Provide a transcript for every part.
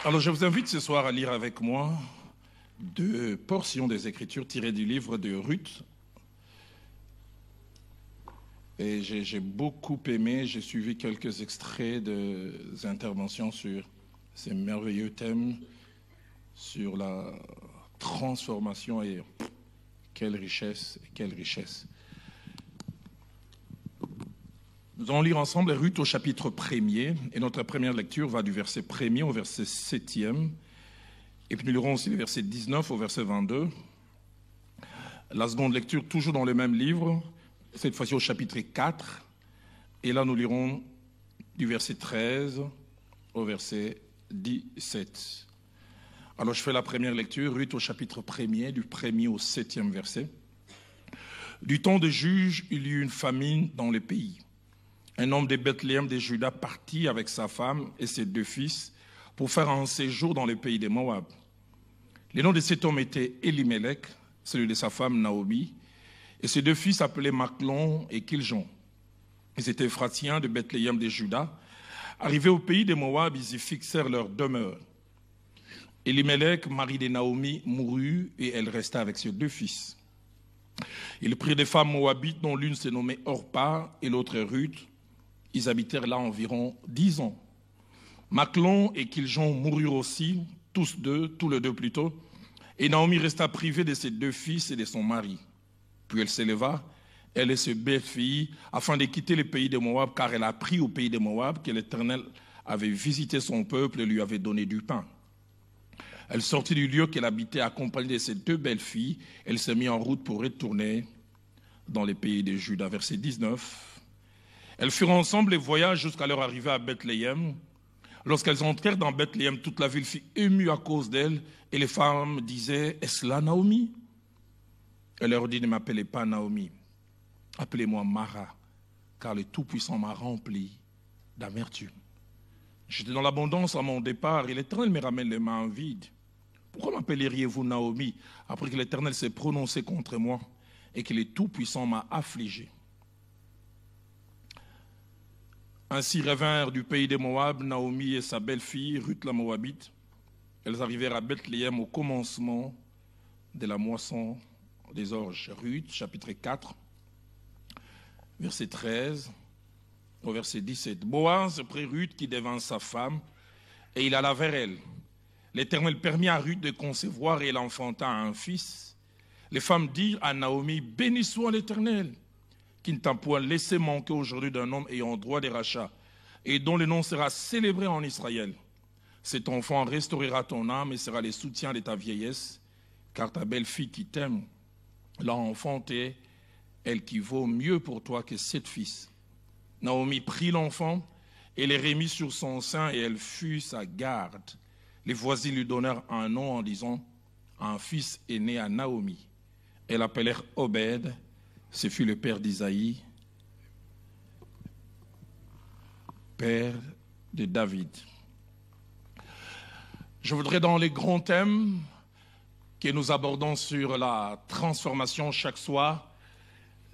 Alors, je vous invite ce soir à lire avec moi deux portions des Écritures tirées du livre de Ruth. Et j'ai beaucoup aimé, j'ai suivi quelques extraits des interventions sur ces merveilleux thèmes, sur la transformation et quelle richesse, quelle richesse. Nous allons lire ensemble Ruth au chapitre 1er, et notre première lecture va du verset 1er au verset 7e, et puis nous lirons aussi les versets 19 au verset 22. La seconde lecture, toujours dans le même livre, cette fois-ci au chapitre 4, et là nous lirons du verset 13 au verset 17. Alors je fais la première lecture, Ruth au chapitre 1er, du 1er au 7e verset. Du temps des juges, il y eut une famine dans le pays. Un homme de Bethléem de Juda partit avec sa femme et ses deux fils pour faire un séjour dans le pays de Moab. Le nom de cet homme était Elimelech, celui de sa femme Naomi, et ses deux fils s'appelaient Machlon et Kiljon. Ils étaient Éphratiens de Bethléem de Juda. Arrivés au pays de Moab, ils y fixèrent leur demeure. Elimelech, mari de Naomi, mourut et elle resta avec ses deux fils. Ils prirent des femmes moabites dont l'une se nommait Orpa et l'autre Ruth. Ils habitèrent là environ 10 ans. Machlon et Kiljon moururent aussi, tous les deux plutôt, et Naomi resta privée de ses deux fils et de son mari. Puis elle s'éleva, elle et ses belles-filles, afin de quitter le pays de Moab, car elle a appris au pays de Moab que l'Éternel avait visité son peuple et lui avait donné du pain. Elle sortit du lieu qu'elle habitait accompagnée de ses deux belles-filles. Elle s'est mise en route pour retourner dans les pays de Juda. Verset 19. Elles furent ensemble les voyages jusqu'à leur arrivée à Bethléem. Lorsqu'elles entrèrent dans Bethléem, toute la ville fut émue à cause d'elles, et les femmes disaient « Est-ce là Naomi ?» Elle leur dit « Ne m'appelez pas Naomi, appelez-moi Mara, car le Tout-Puissant m'a rempli d'amertume. J'étais dans l'abondance à mon départ, et l'Éternel me ramène les mains vides. Pourquoi m'appelleriez-vous Naomi, après que l'Éternel s'est prononcé contre moi, et que le Tout-Puissant m'a affligé ?» Ainsi revinrent du pays de Moab Naomi et sa belle-fille, Ruth la Moabite. Elles arrivèrent à Bethléem au commencement de la moisson des orges. Ruth, chapitre 4, verset 13 au verset 17. Boaz prit Ruth qui devint sa femme, et il alla vers elle. L'Éternel permit à Ruth de concevoir et elle enfanta un fils. Les femmes dirent à Naomi, « Béni soit l'Éternel, qui ne t'a point laissé manquer aujourd'hui d'un homme ayant droit de rachat, et dont le nom sera célébré en Israël. Cet enfant restaurera ton âme et sera le soutien de ta vieillesse, car ta belle-fille qui t'aime l'a enfantée, elle qui vaut mieux pour toi que 7 fils. » Naomi prit l'enfant et le remit sur son sein, et elle fut sa garde. Les voisines lui donnèrent un nom en disant, « Un fils est né à Naomi. » Elle l'appelèrent Obed. Ce fut le père d'Isaïe, père de David. Je voudrais, dans les grands thèmes que nous abordons sur la transformation chaque soir,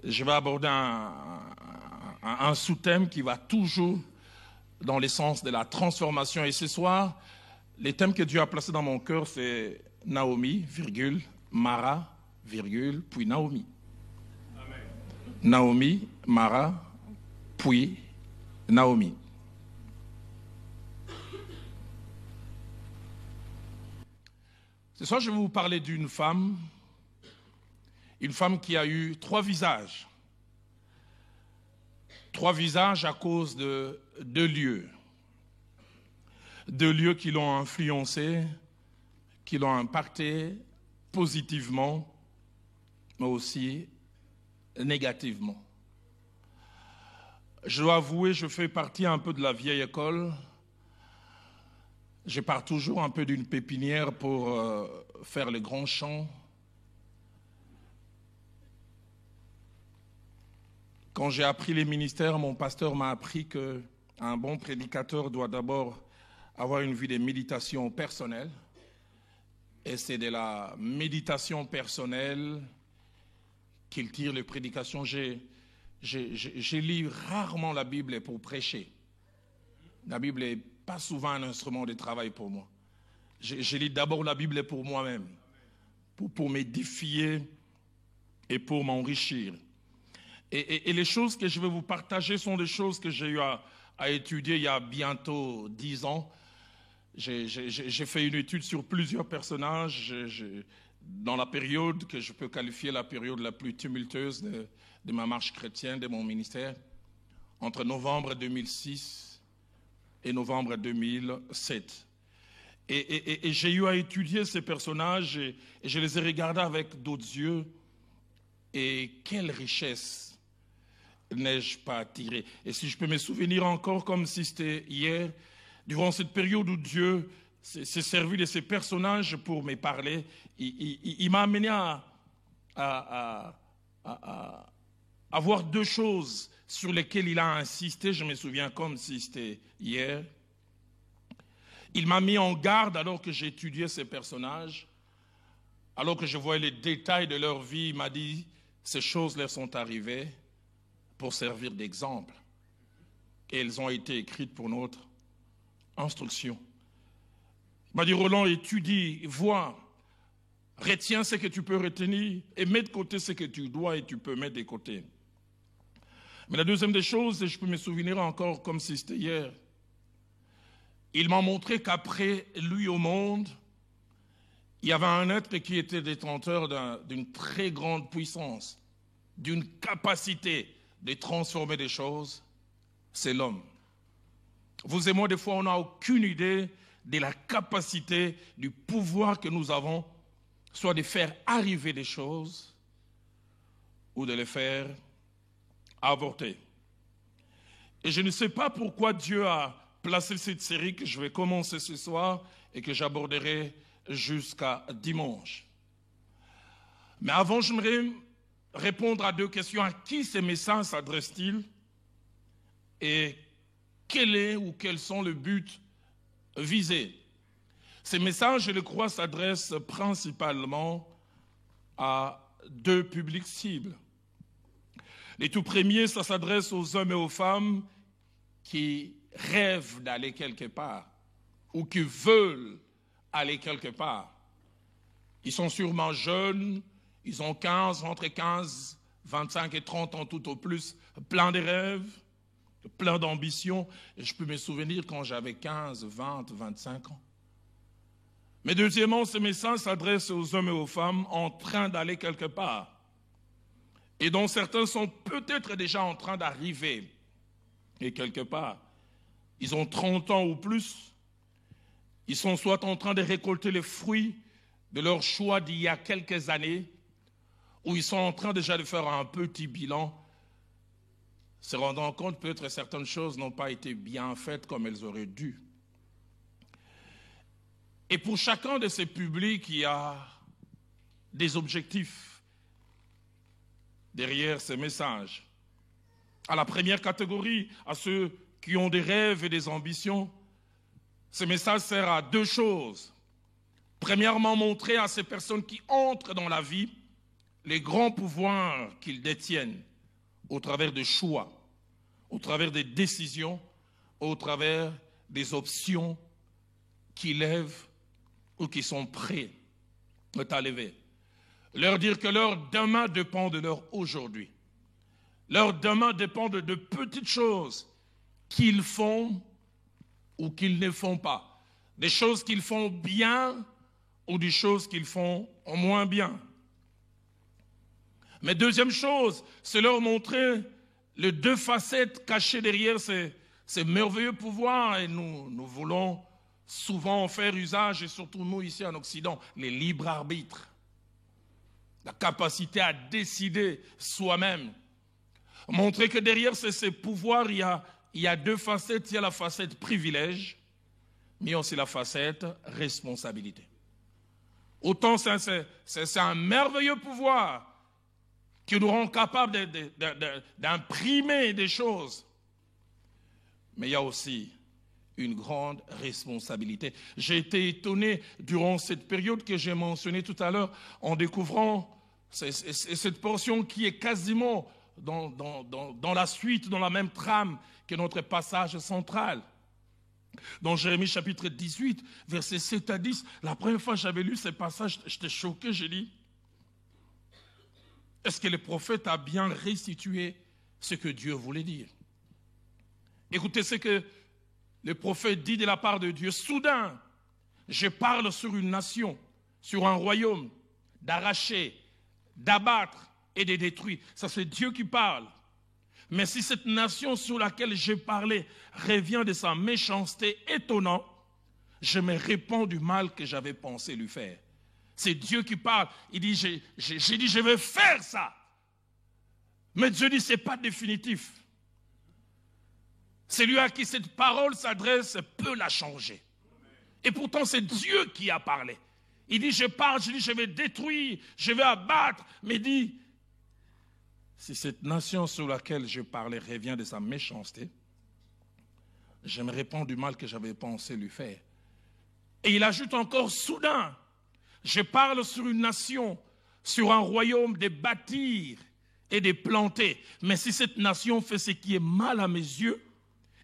je vais aborder un sous-thème qui va toujours dans le sens de la transformation. Et ce soir, les thèmes que Dieu a placés dans mon cœur, c'est Naomi, virgule, Mara, virgule, puis Naomi. Naomi, Mara, puis Naomi. Ce soir, je vais vous parler d'une femme qui a eu 3 visages. 3 visages à cause de 2 lieux. 2 lieux qui l'ont influencé, qui l'ont impacté positivement, mais aussi négativement. Je dois avouer, je fais partie un peu de la vieille école. Je pars toujours un peu d'une pépinière pour faire le grand champ. Quand j'ai appris les ministères, mon pasteur m'a appris qu'un bon prédicateur doit d'abord avoir une vie de méditation personnelle. Et c'est de la méditation personnelle qu'il tire les prédications. Je lis rarement la Bible pour prêcher. La Bible n'est pas souvent un instrument de travail pour moi. Je lis d'abord la Bible pour moi-même, pour m'édifier et pour m'enrichir. Et les choses que je vais vous partager sont des choses que j'ai eu à étudier il y a bientôt 10 ans. J'ai fait une étude sur plusieurs personnages dans la période que je peux qualifier la période la plus tumultueuse de ma marche chrétienne, de mon ministère, entre novembre 2006 et novembre 2007. Et j'ai eu à étudier ces personnages et je les ai regardés avec d'autres yeux. Et quelle richesse n'ai-je pas attiré? Et si je peux me souvenir encore comme si c'était hier, durant cette période où Dieu s'est servi de ces personnages pour me parler, il m'a amené à voir deux choses sur lesquelles il a insisté. Je me souviens comme si c'était hier. Il m'a mis en garde alors que j'étudiais ces personnages, alors que je voyais les détails de leur vie. Il m'a dit, ces choses leur sont arrivées pour servir d'exemple. Et elles ont été écrites pour notre instruction. Il m'a dit, Roland, étudie, vois, retiens ce que tu peux retenir et mets de côté ce que tu dois et tu peux mettre de côté. Mais la deuxième des choses, et je peux me souvenir encore comme si c'était hier, il m'a montré qu'après lui au monde, il y avait un être qui était détenteur d'une très grande puissance, d'une capacité de transformer des choses, c'est l'homme. Vous et moi, des fois, on n'a aucune idée de la capacité, du pouvoir que nous avons, soit de faire arriver des choses ou de les faire avorter. Et je ne sais pas pourquoi Dieu a placé cette série que je vais commencer ce soir et que j'aborderai jusqu'à dimanche. Mais avant, j'aimerais répondre à deux questions. À qui ces messages s'adressent-ils? Et quel est ou quels sont les buts visés? Ces messages, je le crois, s'adressent principalement à deux publics cibles. Les tout premiers, ça s'adresse aux hommes et aux femmes qui rêvent d'aller quelque part ou qui veulent aller quelque part. Ils sont sûrement jeunes, ils ont entre 15, 25 et 30 ans tout au plus, plein de rêves, plein d'ambitions. Et je peux me souvenir quand j'avais 15, 20, 25 ans. Mais deuxièmement, ce message s'adresse aux hommes et aux femmes en train d'aller quelque part et dont certains sont peut-être déjà en train d'arriver. Et quelque part, ils ont 30 ans ou plus, ils sont soit en train de récolter les fruits de leur choix d'il y a quelques années, ou ils sont en train déjà de faire un petit bilan, se rendant compte peut-être que certaines choses n'ont pas été bien faites comme elles auraient dû. Et pour chacun de ces publics, il y a des objectifs derrière ces messages. À la première catégorie, à ceux qui ont des rêves et des ambitions, ce message sert à deux choses. Premièrement, montrer à ces personnes qui entrent dans la vie les grands pouvoirs qu'ils détiennent au travers des choix, au travers des décisions, au travers des options qui lèvent ou qui sont prêts à lever. Leur dire que leur demain dépend de leur aujourd'hui. Leur demain dépend de petites choses qu'ils font ou qu'ils ne font pas. Des choses qu'ils font bien ou des choses qu'ils font moins bien. Mais deuxième chose, c'est leur montrer les deux facettes cachées derrière ces merveilleux pouvoirs. Et nous voulons souvent en faire usage, et surtout nous ici en Occident, les libres arbitres. La capacité à décider soi-même. Montrer que derrière ces pouvoirs, il y a deux facettes. Il y a la facette privilège, mais aussi la facette responsabilité. Autant c'est un merveilleux pouvoir qui nous rend capables d'imprimer des choses. Mais il y a aussi une grande responsabilité. J'ai été étonné durant cette période que j'ai mentionnée tout à l'heure en découvrant cette portion qui est quasiment dans la suite, dans la même trame que notre passage central. Dans Jérémie chapitre 18, versets 7 à 10, la première fois que j'avais lu ces passages, j'étais choqué, j'ai dit, est-ce que le prophète a bien restitué ce que Dieu voulait dire? Écoutez ce que le prophète dit de la part de Dieu. Soudain, je parle sur une nation, sur un royaume, d'arracher, d'abattre et de détruire. Ça, c'est Dieu qui parle. Mais si cette nation sur laquelle j'ai parlé revient de sa méchanceté étonnante, je me répands du mal que j'avais pensé lui faire. C'est Dieu qui parle. Il dit, j'ai dit, je vais faire ça. Mais Dieu dit, ce n'est pas définitif. Celui à qui cette parole s'adresse peut la changer. Et pourtant, c'est Dieu qui a parlé. Il dit, je parle, je dis, je vais détruire, je vais abattre. Mais il dit, si cette nation sur laquelle je parlais revient de sa méchanceté, je me répands du mal que j'avais pensé lui faire. Et il ajoute encore, soudain, je parle sur une nation, sur un royaume de bâtir et de planter. Mais si cette nation fait ce qui est mal à mes yeux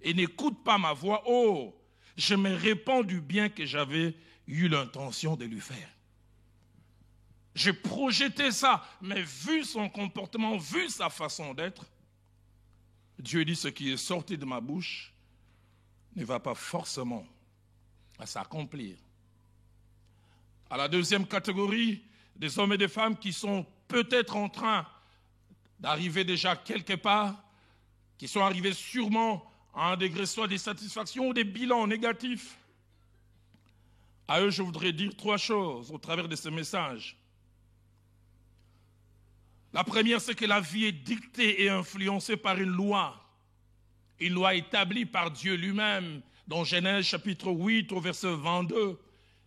et n'écoute pas ma voix, oh, je me répands du bien que j'avais eu l'intention de lui faire. J'ai projeté ça, mais vu son comportement, vu sa façon d'être, Dieu dit, ce qui est sorti de ma bouche ne va pas forcément à s'accomplir. À la deuxième catégorie, des hommes et des femmes qui sont peut-être en train d'arriver déjà quelque part, qui sont arrivés sûrement à un degré soit des satisfactions ou des bilans négatifs. À eux, je voudrais dire trois choses au travers de ce message. La première, c'est que la vie est dictée et influencée par une loi établie par Dieu lui-même, dans Genèse chapitre 8 au verset 22,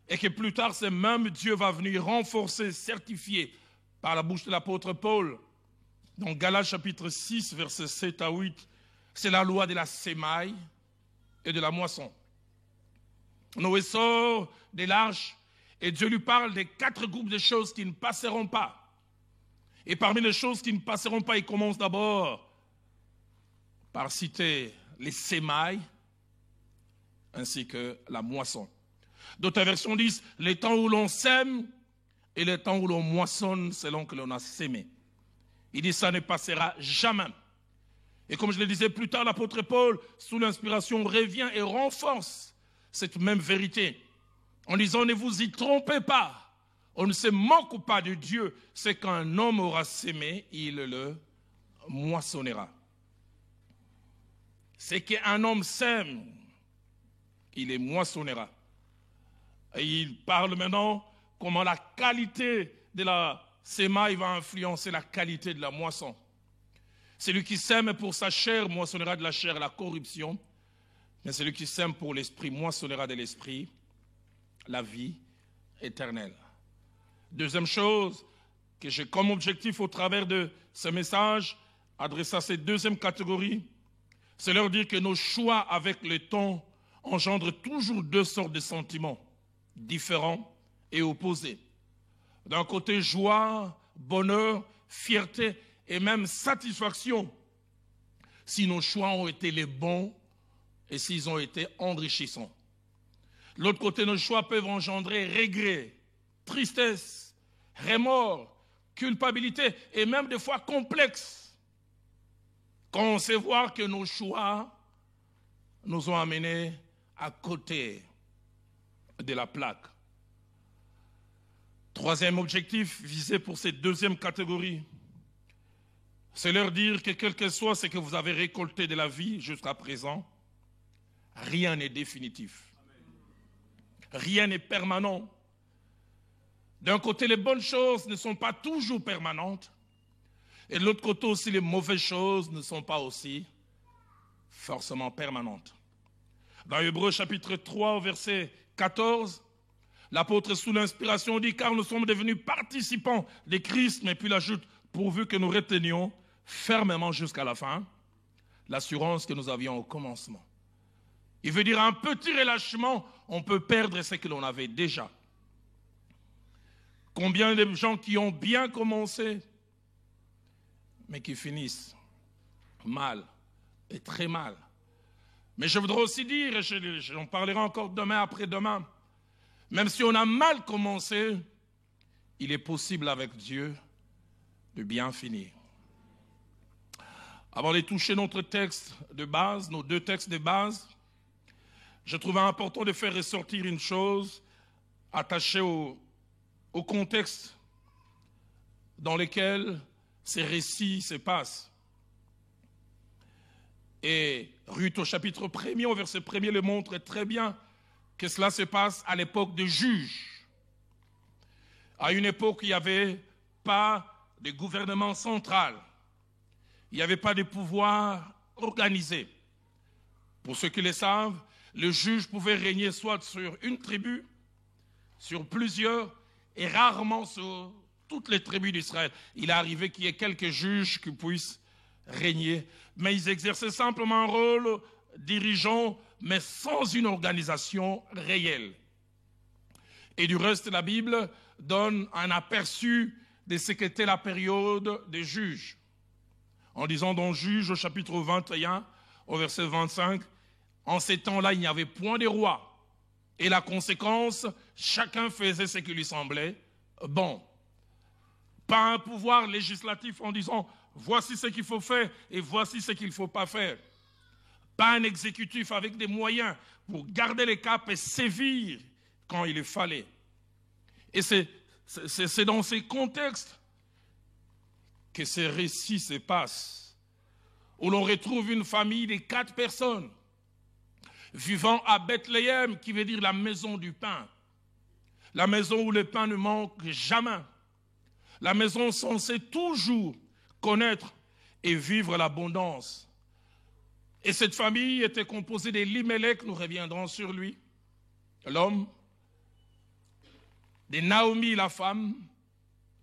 et que plus tard, ce même Dieu va venir renforcer, certifier par la bouche de l'apôtre Paul, dans Galates chapitre 6, versets 7 à 8, c'est la loi de la sémaille et de la moisson. Noé sort de l'arche et Dieu lui parle des 4 groupes de choses qui ne passeront pas. Et parmi les choses qui ne passeront pas, il commence d'abord par citer les sémailles ainsi que la moisson. D'autres versions disent les temps où l'on sème et les temps où l'on moissonne selon que l'on a sémé. Il dit ça ne passera jamais. Et comme je le disais plus tard, l'apôtre Paul, sous l'inspiration, revient et renforce cette même vérité en disant ne vous y trompez pas. On ne se moque pas de Dieu. C'est qu'un homme aura sémé, il le moissonnera. C'est qu'un homme sème, il les moissonnera. Et il parle maintenant comment la qualité de la sémaille va influencer la qualité de la moisson. Celui qui sème pour sa chair moissonnera de la chair la corruption, mais celui qui sème pour l'esprit moissonnera de l'esprit la vie éternelle. Deuxième chose que j'ai comme objectif au travers de ce message, adressé à cette deuxième catégorie, c'est leur dire que nos choix avec le temps engendrent toujours 2 sortes de sentiments différents et opposés. D'un côté, joie, bonheur, fierté et même satisfaction si nos choix ont été les bons et s'ils ont été enrichissants. De l'autre côté, nos choix peuvent engendrer regret, tristesse, remords, culpabilité et même des fois complexe. Quand on sait voir que nos choix nous ont amenés à côté de la plaque. Troisième objectif visé pour cette deuxième catégorie, c'est leur dire que quel que soit ce que vous avez récolté de la vie jusqu'à présent, rien n'est définitif. Rien n'est permanent. D'un côté, les bonnes choses ne sont pas toujours permanentes. Et de l'autre côté aussi, les mauvaises choses ne sont pas aussi forcément permanentes. Dans Hébreux chapitre 3, au verset 14, l'apôtre sous l'inspiration dit « Car nous sommes devenus participants de Christ », mais puis il ajoute « Pourvu que nous retenions fermement jusqu'à la fin l'assurance que nous avions au commencement ». Il veut dire un petit relâchement, on peut perdre ce que l'on avait déjà. Combien de gens qui ont bien commencé, mais qui finissent mal et très mal. Mais je voudrais aussi dire, et j'en parlerai encore demain après-demain, même si on a mal commencé, il est possible avec Dieu de bien finir. Avant de toucher notre texte de base, nos deux textes de base, je trouvais important de faire ressortir une chose attachée au contexte dans lequel ces récits se passent. Et Ruth au chapitre 1er, au verset 1er, le montre très bien que cela se passe à l'époque des juges. À une époque où il n'y avait pas de gouvernement central. Il n'y avait pas de pouvoir organisé. Pour ceux qui le savent, le juge pouvait régner soit sur une tribu, sur plusieurs, et rarement sur toutes les tribus d'Israël. Il est arrivé qu'il y ait quelques juges qui puissent régner, mais ils exerçaient simplement un rôle dirigeant, mais sans une organisation réelle. Et du reste, la Bible donne un aperçu de ce qu'était la période des juges. En disant dans Juges au chapitre 21, au verset 25, en ces temps-là, il n'y avait point de roi. Et la conséquence, chacun faisait ce qui lui semblait bon. Pas un pouvoir législatif en disant « voici ce qu'il faut faire et voici ce qu'il ne faut pas faire ». Pas un exécutif avec des moyens pour garder les caps et sévir quand il le fallait. Et c'est dans ces contextes que ces récits se passent, où l'on retrouve une famille de 4 personnes vivant à Bethléem, qui veut dire la maison du pain, la maison où le pain ne manque jamais, la maison censée toujours connaître et vivre l'abondance. Et cette famille était composée d'Elimelech, nous reviendrons sur lui, l'homme, de Naomi, la femme,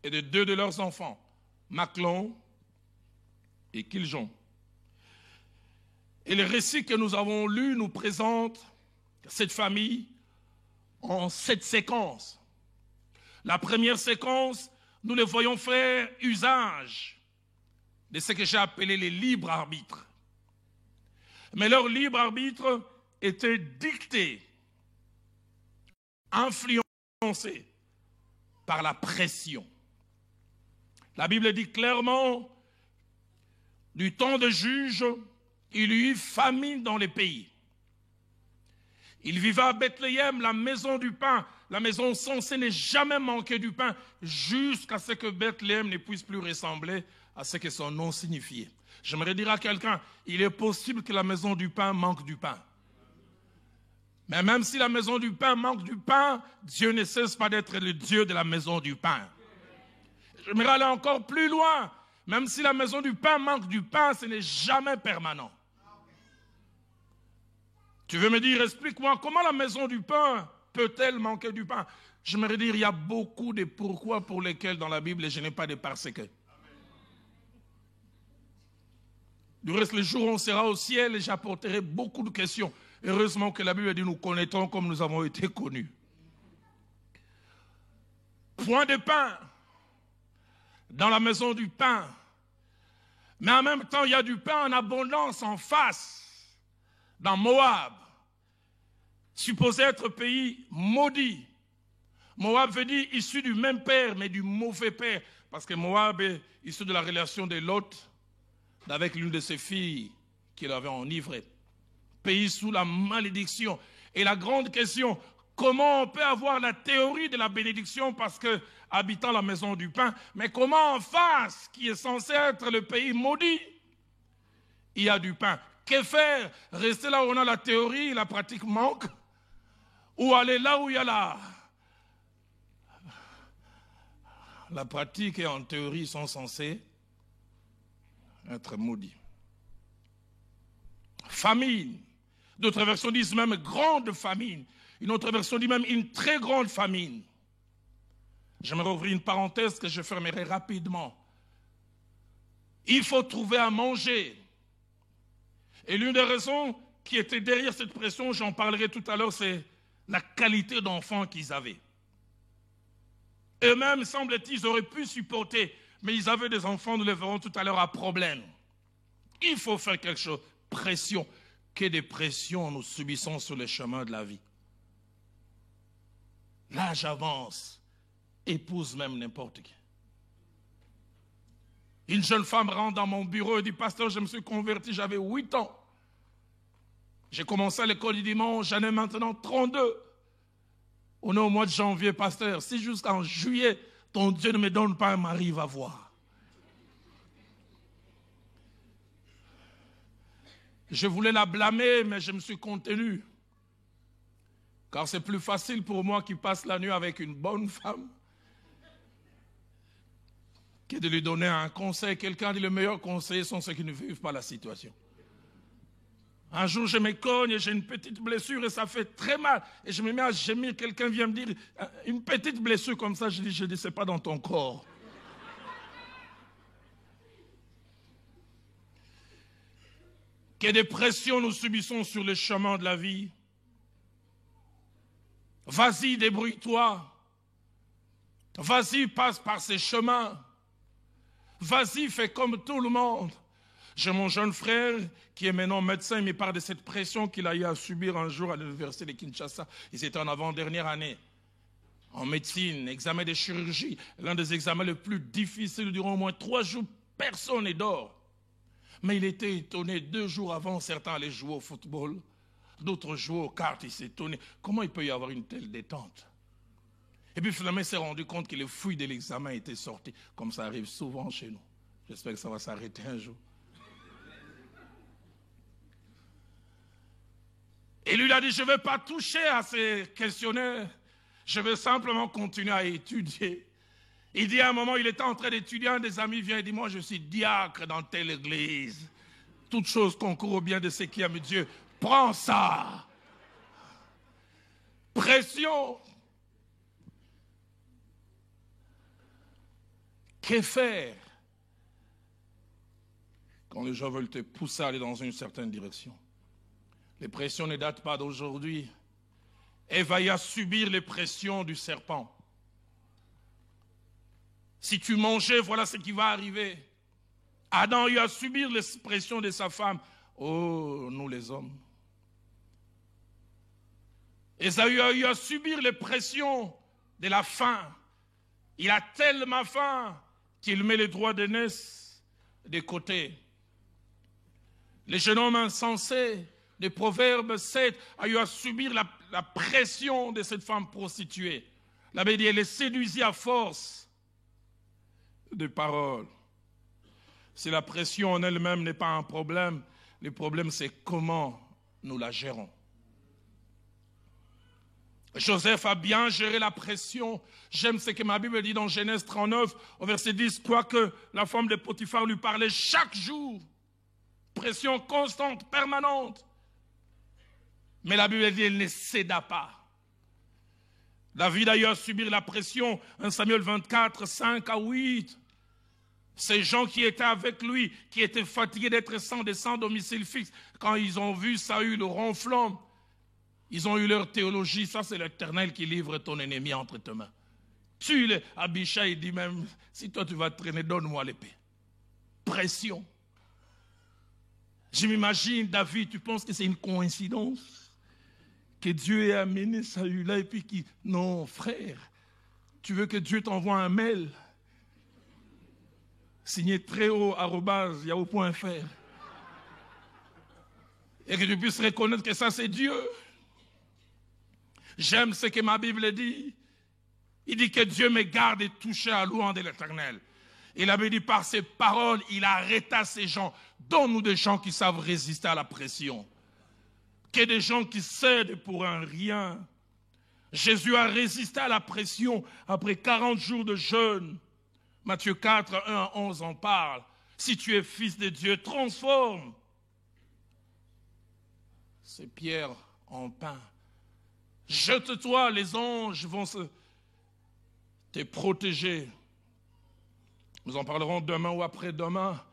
et de 2 de leurs enfants, Machlon et Kiljon. Et le récit que nous avons lu nous présente cette famille en 7 séquences. La première séquence, nous les voyons faire usage de ce que j'ai appelé les libres arbitres. Mais leur libre arbitre était dicté, influencé par la pression. La Bible dit clairement, du temps de juge, il y eut famine dans les pays. Il vivait à Bethléem, la maison du pain, la maison censée ne jamais manquer du pain, jusqu'à ce que Bethléem ne puisse plus ressembler à ce que son nom signifiait. J'aimerais dire à quelqu'un, il est possible que la maison du pain manque du pain. Mais même si la maison du pain manque du pain, Dieu ne cesse pas d'être le Dieu de la maison du pain. J'aimerais aller encore plus loin. Même si la maison du pain manque du pain, ce n'est jamais permanent. Tu veux me dire, explique-moi, comment la maison du pain peut-elle manquer du pain? J'aimerais dire, il y a beaucoup de pourquoi pour lesquels dans la Bible, je n'ai pas de parce que. Du reste, le jour où on sera au ciel, j'apporterai beaucoup de questions. Heureusement que la Bible dit, nous connaîtrons comme nous avons été connus. Point de pain dans la maison du pain. Mais en même temps, il y a du pain en abondance en face, dans Moab, supposé être pays maudit. Moab veut dire issu du même père, mais du mauvais père, parce que Moab est issu de la relation de Lot avec l'une de ses filles qu'il avait enivrée. Pays sous la malédiction. Et la grande question, comment on peut avoir la théorie de la bénédiction parce que habitant la maison du pain, mais comment en face, qui est censé être le pays maudit, il y a du pain? Que faire? Rester là où on a la théorie, la pratique manque? Ou aller là où il y a la pratique et en théorie sont censés être maudits? Famine. D'autres versions disent même grande famine. Une autre version dit même une très grande famine. J'aimerais ouvrir une parenthèse que je fermerai rapidement. Il faut trouver à manger. Et l'une des raisons qui était derrière cette pression, j'en parlerai tout à l'heure, c'est la qualité d'enfants qu'ils avaient. Eux-mêmes, semble-t-il, ils auraient pu supporter, mais ils avaient des enfants, nous les verrons tout à l'heure, à problème. Il faut faire quelque chose. Pression. que des pressions nous subissons sur le chemin de la vie. L'âge avance, épouse même n'importe qui. Une jeune femme rentre dans mon bureau et dit, pasteur, je me suis converti, j'avais 8 ans. J'ai commencé à l'école du dimanche, j'en ai maintenant 32. On est au mois de janvier, pasteur. Si jusqu'en juillet, ton Dieu ne me donne pas un mari, va voir. Je voulais la blâmer, mais je me suis contenu. Car c'est plus facile pour moi qui passe la nuit avec une bonne femme que de lui donner un conseil. Quelqu'un dit, les meilleurs conseillers sont ceux qui ne vivent pas la situation. Un jour, je me cogne et j'ai une petite blessure et ça fait très mal. Et je me mets à gémir. Quelqu'un vient me dire, une petite blessure comme ça, je dis, c'est pas dans ton corps. Que des pressions nous subissons sur le chemin de la vie. Vas-y, débrouille-toi. Vas-y, passe par ces chemins. Vas-y, fais comme tout le monde. J'ai mon jeune frère qui est maintenant médecin, il me parle de cette pression qu'il a eu à subir un jour à l'université de Kinshasa. Il était en avant-dernière année, en médecine, examen de chirurgie, l'un des examens les plus difficiles, durant au moins 3 jours, personne ne dort. Mais il était étonné, 2 jours avant, certains allaient jouer au football, d'autres jouaient aux cartes, il s'est étonné. Comment il peut y avoir une telle détente? Et puis finalement, il s'est rendu compte que les fouilles de l'examen étaient sorties, comme ça arrive souvent chez nous. J'espère que ça va s'arrêter un jour. Et lui, il a dit, je ne vais pas toucher à ces questionnaires. Je vais simplement continuer à étudier. Il dit à un moment, il était en train d'étudier, un des amis vient et dit, moi je suis diacre dans telle église. Toute chose concourt au bien de ceux qui aiment Dieu. Prends ça. Pression. Que faire quand les gens veulent te pousser à aller dans une certaine direction? Les pressions ne datent pas d'aujourd'hui. Ève a eu à subir les pressions du serpent. Si tu mangeais, voilà ce qui va arriver. Adam a eu à subir les pressions de sa femme. Oh, nous les hommes. Ésaü a eu à subir les pressions de la faim. Il a tellement faim qu'il met les droits d'aînesse de côté. Le jeune homme insensé de Proverbes 7 a eu à subir la pression de cette femme prostituée. La Bible dit, elle est séduisie à force de paroles. Si la pression en elle-même n'est pas un problème, le problème c'est comment nous la gérons. Joseph a bien géré la pression. J'aime ce que ma Bible dit dans Genèse 39, au verset 10, quoique la femme de Potiphar lui parlait chaque jour. Pression constante, permanente. Mais la Bible dit, elle ne céda pas. David a eu à subir la pression, 1 Samuel 24, 5 à 8. Ces gens qui étaient avec lui, qui étaient fatigués d'être sans domicile fixe, quand ils ont vu Saül ronflant, ils ont eu leur théologie. Ça, c'est l'Éternel qui livre ton ennemi entre tes mains. Tue-le. Abishai dit même, si toi tu vas traîner, donne-moi l'épée. Pression. Je m'imagine, David, tu penses que c'est une coïncidence que Dieu ait amené Saül là et puis qui... Non, frère, tu veux que Dieu t'envoie un mail signé très haut, @yahoo.fr, et que tu puisses reconnaître que ça c'est Dieu. J'aime ce que ma Bible dit. Il dit que Dieu me garde et touche à louange de l'Éternel. Il avait dit par ses paroles, il arrêta ces gens. Donne-nous des gens qui savent résister à la pression. Que des gens qui cèdent pour un rien. Jésus a résisté à la pression après 40 jours de jeûne. Matthieu 4, 1 à 11 en parle. Si tu es fils de Dieu, transforme ces pierres en pain. Jette-toi, les anges vont te protéger. Nous en parlerons demain ou après-demain,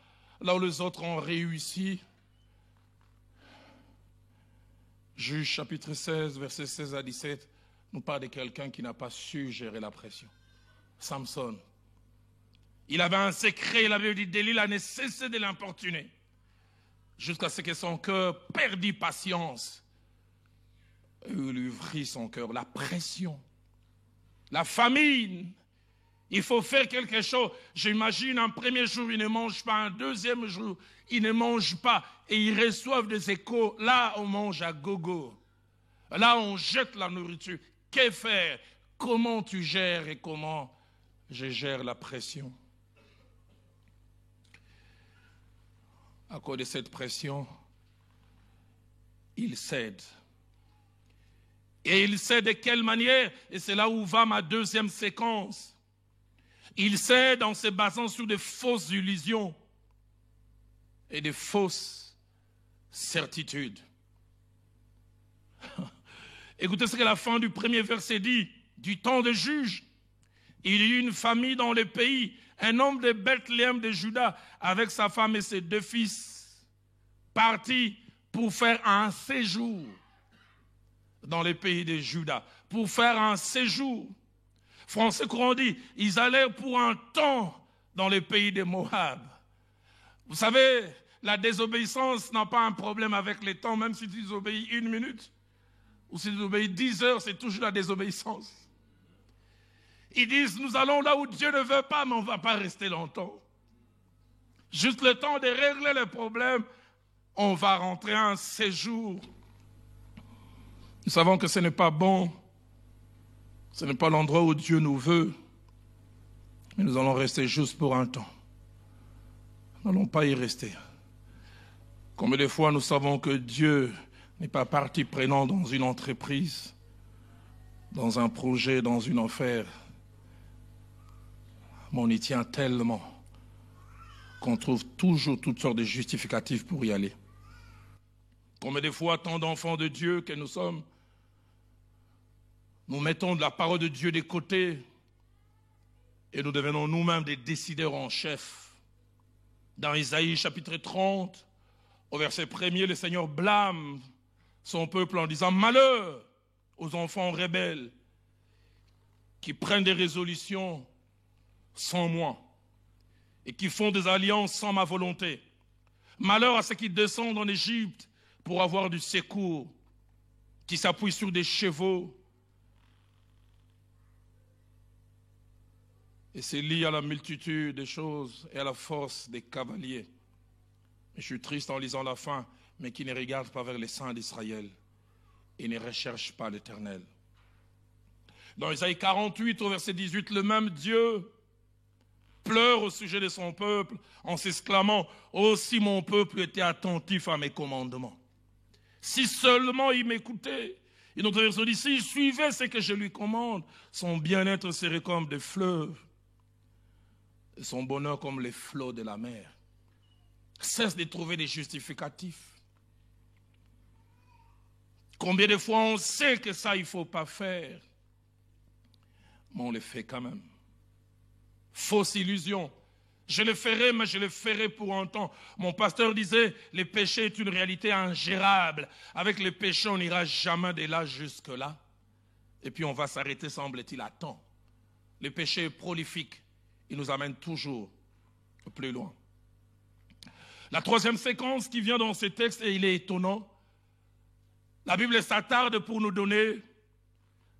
là où les autres ont réussi. Juge chapitre 16, versets 16 à 17, nous parle de quelqu'un qui n'a pas su gérer la pression. Samson. Il avait un secret, il avait dit, Delilah n'a cessé de l'importuner. jusqu'à ce que son cœur perdit patience. Et il lui ouvrit son cœur. La pression, la famine. Il faut faire quelque chose. J'imagine un premier jour, ils ne mangent pas. Un deuxième jour, ils ne mangent pas. Et ils reçoivent des échos. Là, on mange à gogo. Là, on jette la nourriture. Que faire? Comment tu gères et comment je gère la pression? À cause de cette pression, il cède. Et il cède de quelle manière? Et c'est là où va ma deuxième séquence. Il cède en se basant sur de fausses illusions et de fausses certitudes. Écoutez ce que la fin du premier verset dit. Du temps de juge, il y eut une famille dans le pays, un homme de Bethléem de Juda, avec sa femme et ses 2 fils, partis pour faire un séjour dans le pays de Juda, pour faire un séjour. Français courant dit, ils allèrent pour un temps dans le pays de Moab. Vous savez, la désobéissance n'a pas un problème avec les temps, même si tu désobéis 1 minute, ou si tu désobéis 10 heures, c'est toujours la désobéissance. Ils disent, nous allons là où Dieu ne veut pas, mais on ne va pas rester longtemps. Juste le temps de régler les problèmes, on va rentrer à un séjour. Nous savons que ce n'est pas bon. Ce n'est pas l'endroit où Dieu nous veut. Mais nous allons rester juste pour un temps. Nous n'allons pas y rester. Combien de fois nous savons que Dieu n'est pas partie prenante dans une entreprise, dans un projet, dans une affaire. Mais on y tient tellement qu'on trouve toujours toutes sortes de justificatifs pour y aller. Combien de fois, tant d'enfants de Dieu que nous sommes, nous mettons de la parole de Dieu de côté et nous devenons nous-mêmes des décideurs en chef. Dans Isaïe chapitre 30, au verset 1er, le Seigneur blâme son peuple en disant « Malheur aux enfants rebelles qui prennent des résolutions sans moi et qui font des alliances sans ma volonté. Malheur à ceux qui descendent en Égypte pour avoir du secours, qui s'appuient sur des chevaux. » Et c'est lié à la multitude des choses et à la force des cavaliers. Je suis triste en lisant la fin, mais qui ne regarde pas vers les saints d'Israël et ne recherche pas l'Éternel. Dans Isaïe 48, au verset 18, le même Dieu pleure au sujet de son peuple en s'exclamant « Oh, si mon peuple était attentif à mes commandements, si seulement il m'écoutait. » Une autre version dit « S'il suivait ce que je lui commande, son bien-être serait comme des fleuves, et son bonheur comme les flots de la mer. » Cesse de trouver des justificatifs. Combien de fois on sait que ça, il ne faut pas faire, mais on le fait quand même. Fausse illusion. Je le ferai, mais je le ferai pour un temps. Mon pasteur disait, le péché est une réalité ingérable. Avec le péché, on n'ira jamais de là jusque-là. Et puis on va s'arrêter, semble-t-il, à temps. Le péché est prolifique. Il nous amène toujours plus loin. La troisième séquence qui vient dans ce texte, et il est étonnant, la Bible s'attarde pour nous donner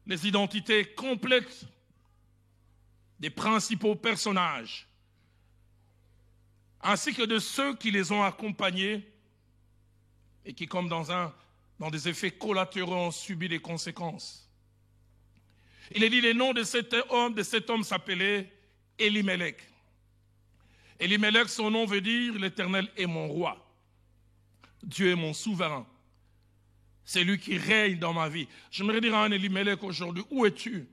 les identités complètes des principaux personnages, ainsi que de ceux qui les ont accompagnés et qui, comme dans des effets collatéraux, ont subi des conséquences. Il est dit le nom de cet homme s'appelait Elimelech. Elimelech, son nom veut dire « l'Éternel est mon roi ». Dieu est mon souverain. C'est lui qui règne dans ma vie. J'aimerais dire à un Elimelech aujourd'hui, où es-tu?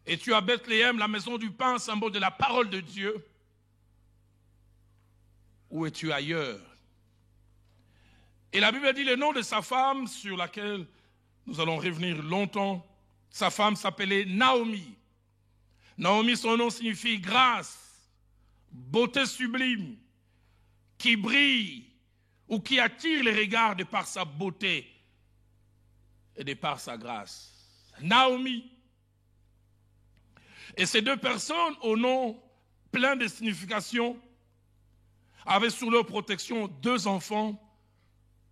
Es-tu à Bethléem, la maison du pain, symbole de la parole de Dieu? Ou es-tu ailleurs? Et la Bible dit le nom de sa femme, sur laquelle nous allons revenir longtemps. Sa femme s'appelait Naomi. Naomi, son nom signifie grâce, beauté sublime, qui brille ou qui attire les regards de par sa beauté et de par sa grâce. Naomi. Et ces deux personnes, au nom plein de significations, avaient sous leur protection 2 enfants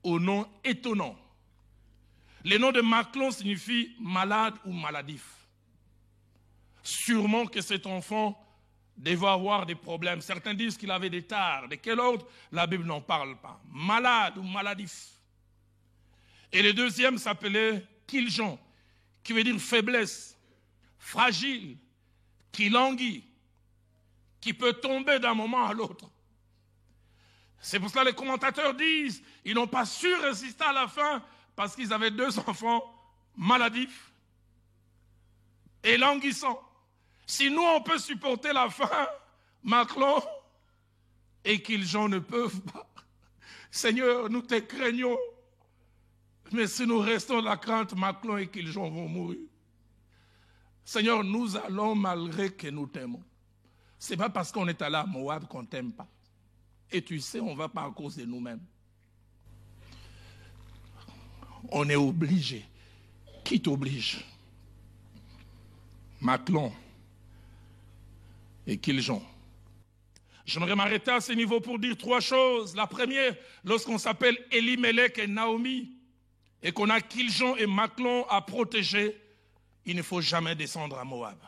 au nom étonnant. Le nom de Maclon signifie malade ou maladif. Sûrement que cet enfant devait avoir des problèmes. Certains disent qu'il avait des tares. De quel ordre? La Bible n'en parle pas. Malade ou maladif. Et le deuxième s'appelait Kiljon, qui veut dire faiblesse, fragile, qui languit, qui peut tomber d'un moment à l'autre. C'est pour cela que les commentateurs disent qu'ils n'ont pas su résister à la faim parce qu'ils avaient 2 enfants maladifs et languissants. Si nous, on peut supporter la faim, Maclon et Kiljon ne peuvent pas. Seigneur, nous te craignons. Mais si nous restons dans la crainte, Maclon et Kiljon vont mourir. Seigneur, nous allons malgré que nous t'aimons. Ce n'est pas parce qu'on est allé à Moab qu'on ne t'aime pas. Et tu sais, on ne va pas à cause de nous-mêmes. On est obligé. Qui t'oblige? Maclon et Kiljon. J'aimerais m'arrêter à ce niveau pour dire 3 choses. La première, lorsqu'on s'appelle Elimelech et Naomi, et qu'on a Kiljon et Maclon à protéger, il ne faut jamais descendre à Moab.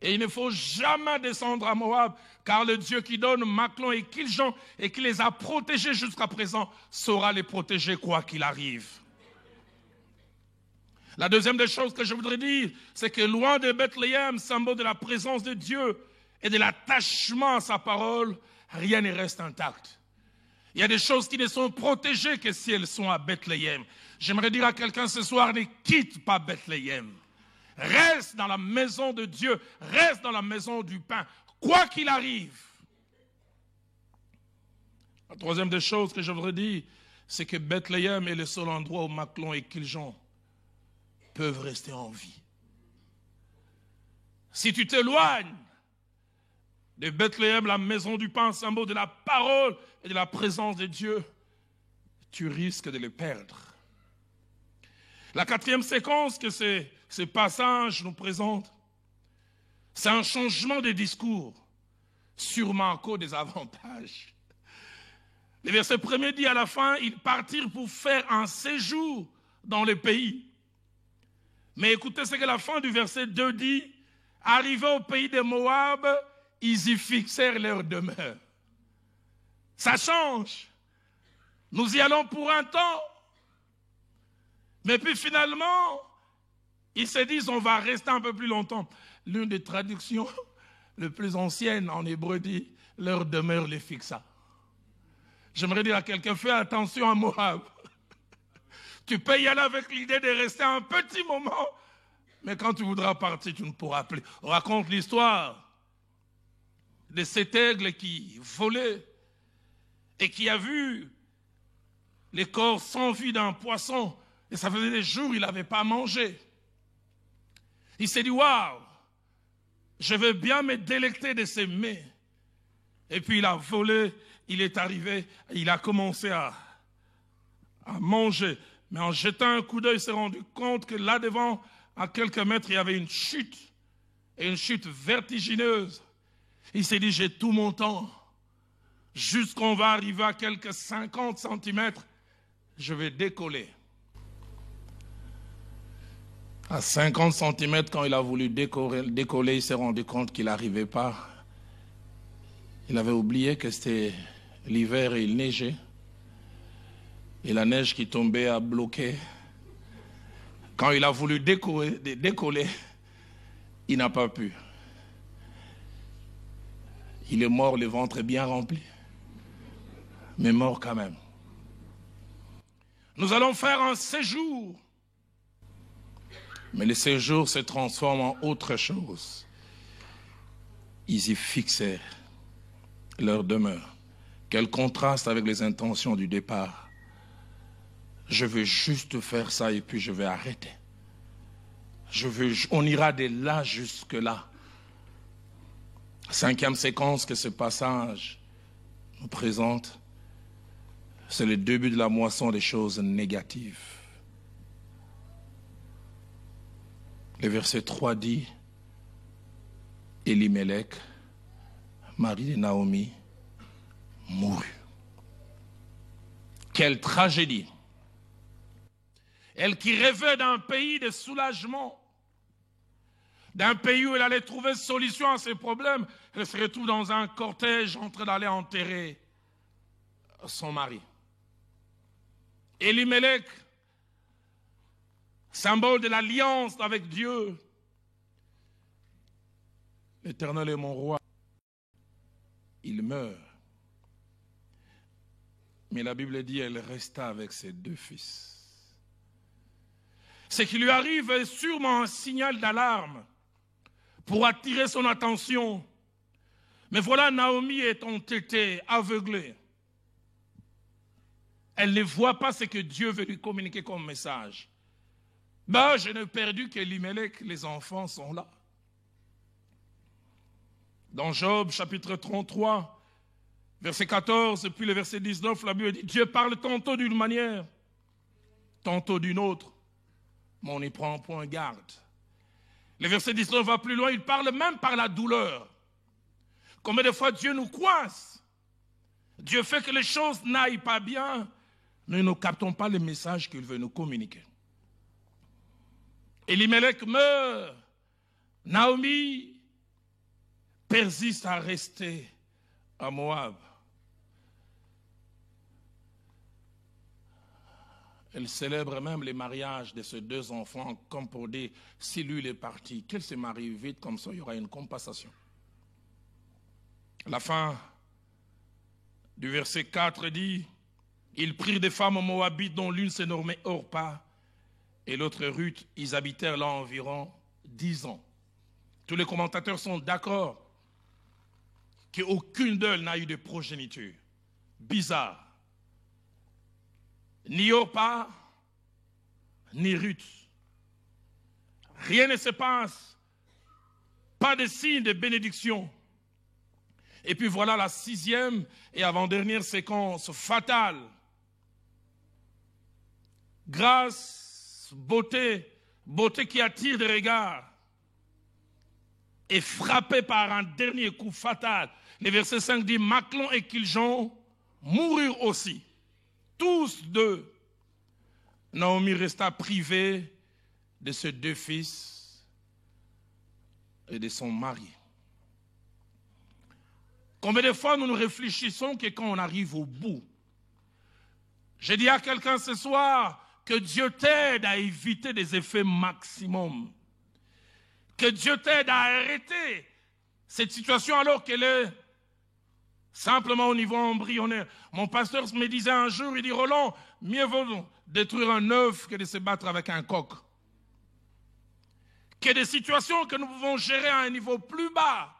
Et il ne faut jamais descendre à Moab, car le Dieu qui donne Maclon et Kiljon et qui les a protégés jusqu'à présent saura les protéger quoi qu'il arrive. La deuxième des choses que je voudrais dire, c'est que loin de Bethléem, symbole de la présence de Dieu et de l'attachement à sa parole, rien ne reste intact. Il y a des choses qui ne sont protégées que si elles sont à Bethléem. J'aimerais dire à quelqu'un ce soir, ne quitte pas Bethléem. Reste dans la maison de Dieu, reste dans la maison du pain, quoi qu'il arrive. La troisième des choses que je voudrais dire, c'est que Bethléem est le seul endroit où Maclon et Kiljon peuvent rester en vie. Si tu t'éloignes de Bethléem, la maison du pain, symbole de la parole et de la présence de Dieu, tu risques de les perdre. La quatrième séquence que ce passage nous présente, c'est un changement de discours, sûrement à cause des avantages. Le verset 1er dit à la fin, ils partirent pour faire un séjour dans le pays. Mais écoutez ce que la fin du verset 2 dit, arrivés au pays de Moab, ils y fixèrent leur demeure. Ça change. Nous y allons pour un temps. Mais puis finalement, ils se disent on va rester un peu plus longtemps. L'une des traductions les plus anciennes en hébreu dit leur demeure les fixa. J'aimerais dire à quelqu'un, fais attention à Moab. Tu peux y aller avec l'idée de rester un petit moment, mais quand tu voudras partir, tu ne pourras plus. On raconte l'histoire de cet aigle qui volait et qui a vu les corps sans vie d'un poisson. Et ça faisait des jours qu'il n'avait pas mangé. Il s'est dit, waouh, je vais bien me délecter de ces mets. Et puis il a volé, il est arrivé, il a commencé à manger. Mais en jetant un coup d'œil, il s'est rendu compte que là devant, à quelques mètres, il y avait une chute. Et une chute vertigineuse. Il s'est dit, j'ai tout mon temps. Jusqu'on va arriver à quelques 50 centimètres, je vais décoller. À 50 centimètres, quand il a voulu décoller, il s'est rendu compte qu'il n'arrivait pas. Il avait oublié que c'était l'hiver et il neigeait. Et la neige qui tombait a bloqué. Quand il a voulu décoller, il n'a pas pu. Il est mort, le ventre est bien rempli. Mais mort quand même. Nous allons faire un séjour. Mais le séjour se transforme en autre chose. Ils y fixèrent leur demeure. Quel contraste avec les intentions du départ. Je veux juste faire ça et puis je vais arrêter. On ira de là jusque là. Cinquième séquence que ce passage nous présente, c'est le début de la moisson des choses négatives. Le verset 3 dit, Elimelech, mari de Naomi, mourut. Quelle tragédie! Elle qui rêvait d'un pays de soulagement, d'un pays où elle allait trouver solution à ses problèmes, elle se retrouve dans un cortège en train d'aller enterrer son mari. Elimelech, symbole de l'alliance avec Dieu. L'Éternel est mon roi. Il meurt. Mais la Bible dit qu'elle resta avec ses 2 fils. Ce qui lui arrive est sûrement un signal d'alarme pour attirer son attention. Mais voilà, Naomi est entêtée, aveuglée. Elle ne voit pas ce que Dieu veut lui communiquer comme message. Ben, je n'ai perdu qu'Elimelech, les enfants sont là. Dans Job, chapitre 33, verset 14, et puis le verset 19, la Bible dit, Dieu parle tantôt d'une manière, tantôt d'une autre, mais on n'y prend point garde. Le verset 19 va plus loin, il parle même par la douleur. Combien de fois Dieu nous coince? Dieu fait que les choses n'aillent pas bien, nous ne captons pas le message qu'il veut nous communiquer. Elimelech meurt. Naomi persiste à rester à Moab. Elle célèbre même les mariages de ses 2 enfants, comme pour dire, si lui est parti, qu'elle se marie vite, comme ça il y aura une compensation. La fin du verset 4 dit, ils prirent des femmes moabites dont l'une se nommait Orpa et l'autre Ruth, ils habitèrent là environ 10 ans. Tous les commentateurs sont d'accord qu'aucune d'elles n'a eu de progéniture. Bizarre. Ni Orpa, ni Ruth. Rien ne se passe. Pas de signe de bénédiction. Et puis voilà la 6e et avant-dernière séquence fatale. Grâce, beauté qui attire des regards, est frappée par un dernier coup fatal. Le verset 5 dit, Machlon et Kiljon moururent aussi. Tous 2. Naomi resta privée de ses 2 fils et de son mari. Combien de fois nous nous réfléchissons que quand on arrive au bout, je dis à quelqu'un ce soir que Dieu t'aide à éviter des effets maximum. Que Dieu t'aide à arrêter cette situation alors qu'elle est simplement au niveau embryonnaire. Mon pasteur me disait un jour, il dit, Roland, mieux vaut détruire un œuf que de se battre avec un coq. Que des situations que nous pouvons gérer à un niveau plus bas.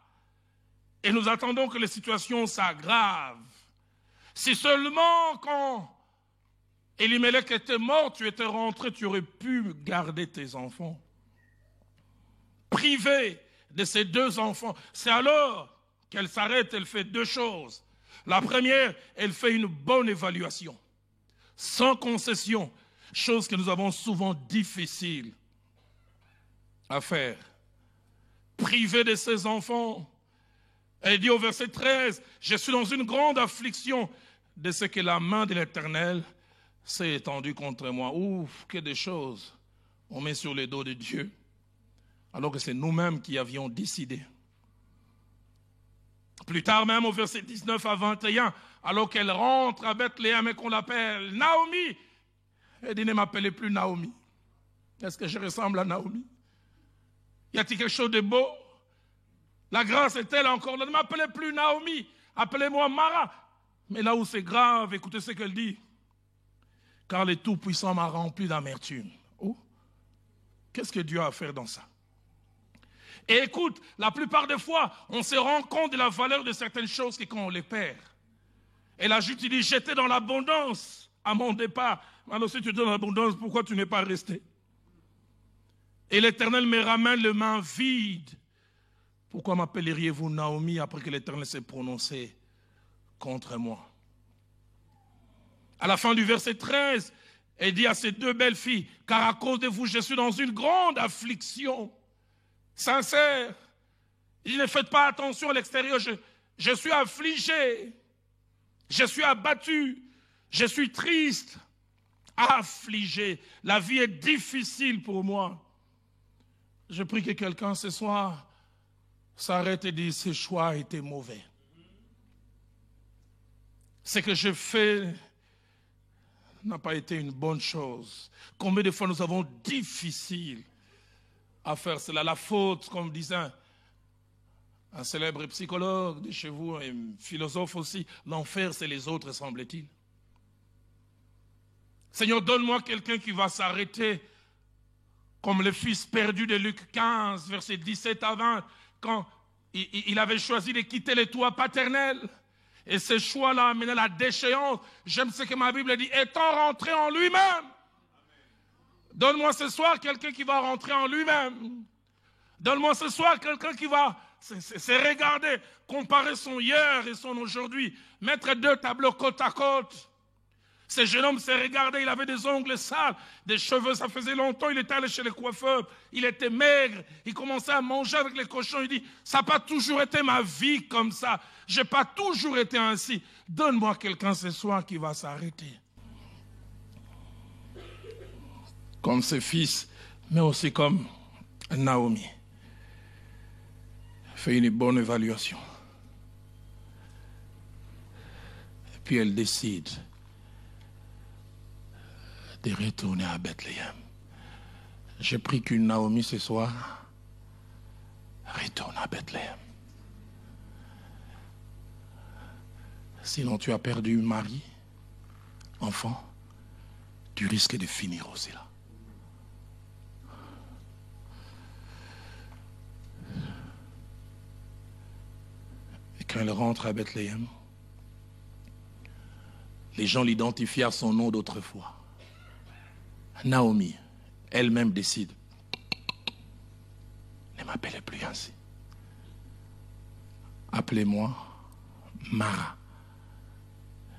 Et nous attendons que les situations s'aggravent. Si seulement quand Elimelech était mort, tu étais rentré, tu aurais pu garder tes enfants. Privé de ces 2 enfants, c'est alors qu'elle s'arrête, elle fait 2 choses. La première, elle fait une bonne évaluation, sans concession, chose que nous avons souvent difficile à faire. Privée de ses enfants, elle dit au verset 13, « Je suis dans une grande affliction de ce que la main de l'Éternel s'est étendue contre moi. » Ouf, que des choses on met sur les dos de Dieu, alors que c'est nous-mêmes qui avions décidé. Plus tard même au verset 19 à 21, alors qu'elle rentre à Bethléem et qu'on l'appelle Naomi, elle dit, ne m'appelez plus Naomi. Est-ce que je ressemble à Naomi? Y a-t-il quelque chose de beau? La grâce est-elle encore là? Ne m'appelez plus Naomi, appelez-moi Mara. Mais là où c'est grave, écoutez ce qu'elle dit. Car le Tout-Puissant m'a rempli d'amertume. Oh, qu'est-ce que Dieu a à faire dans ça? Et écoute, la plupart des fois, on se rend compte de la valeur de certaines choses que quand on les perd. Elle ajoute, il dit, j'étais dans l'abondance à mon départ. Alors si tu es dans l'abondance, pourquoi tu n'es pas resté? Et l'Éternel me ramène les mains vides. Pourquoi m'appelleriez-vous Naomi après que l'Éternel s'est prononcé contre moi? À la fin du verset 13, elle dit à ses 2 belles filles, car à cause de vous, je suis dans une grande affliction. Sincère. Il dit, ne faites pas attention à l'extérieur, je suis affligé, je suis abattu, je suis triste, affligé. La vie est difficile pour moi. Je prie que quelqu'un ce soir s'arrête et dise, ce choix était mauvais. Ce que je fais n'a pas été une bonne chose. Combien de fois nous avons difficile à faire cela? La faute, comme disait un célèbre psychologue de chez vous, un philosophe aussi, l'enfer c'est les autres, semble-t-il. Seigneur, donne-moi quelqu'un qui va s'arrêter comme le fils perdu de Luc 15, versets 17 à 20, quand il avait choisi de quitter le toit paternel. Et ce choix-là a amené la déchéance. J'aime ce que ma Bible dit, étant rentré en lui-même. Donne-moi ce soir quelqu'un qui va rentrer en lui-même. Donne-moi ce soir quelqu'un qui va se regarder, comparer son hier et son aujourd'hui, mettre deux tableaux côte à côte. Ce jeune homme s'est regardé, il avait des ongles sales, des cheveux, ça faisait longtemps, il était allé chez le coiffeur, il était maigre, il commençait à manger avec les cochons, il dit, ça n'a pas toujours été ma vie comme ça, je n'ai pas toujours été ainsi. Donne-moi quelqu'un ce soir qui va s'arrêter. Comme ses fils, mais aussi comme Naomi. Fait une bonne évaluation. Et puis elle décide de retourner à Bethléem. J'ai pris qu'une Naomi ce soir retourne à Bethléem. Sinon tu as perdu mari, enfant, tu risques de finir aussi là. Et quand elle rentre à Bethléem, les gens l'identifient à son nom d'autrefois. Naomi, elle-même décide, ne m'appelez plus ainsi. Appelez-moi Mara,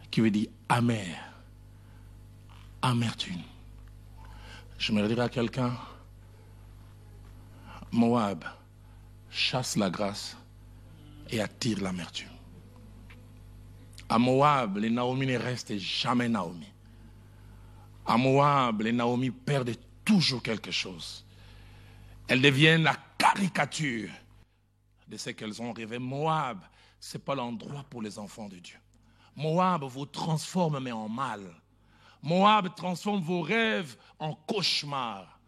qui veut dire amer, amertume. Je me dirais à quelqu'un, Moab chasse la grâce et attire l'amertume. À Moab, les Naomi ne restent jamais Naomi. À Moab, les Naomi perdent toujours quelque chose. Elles deviennent la caricature de ce qu'elles ont rêvé. Moab, ce n'est pas l'endroit pour les enfants de Dieu. Moab vous transforme mais en mal. Moab transforme vos rêves en cauchemars.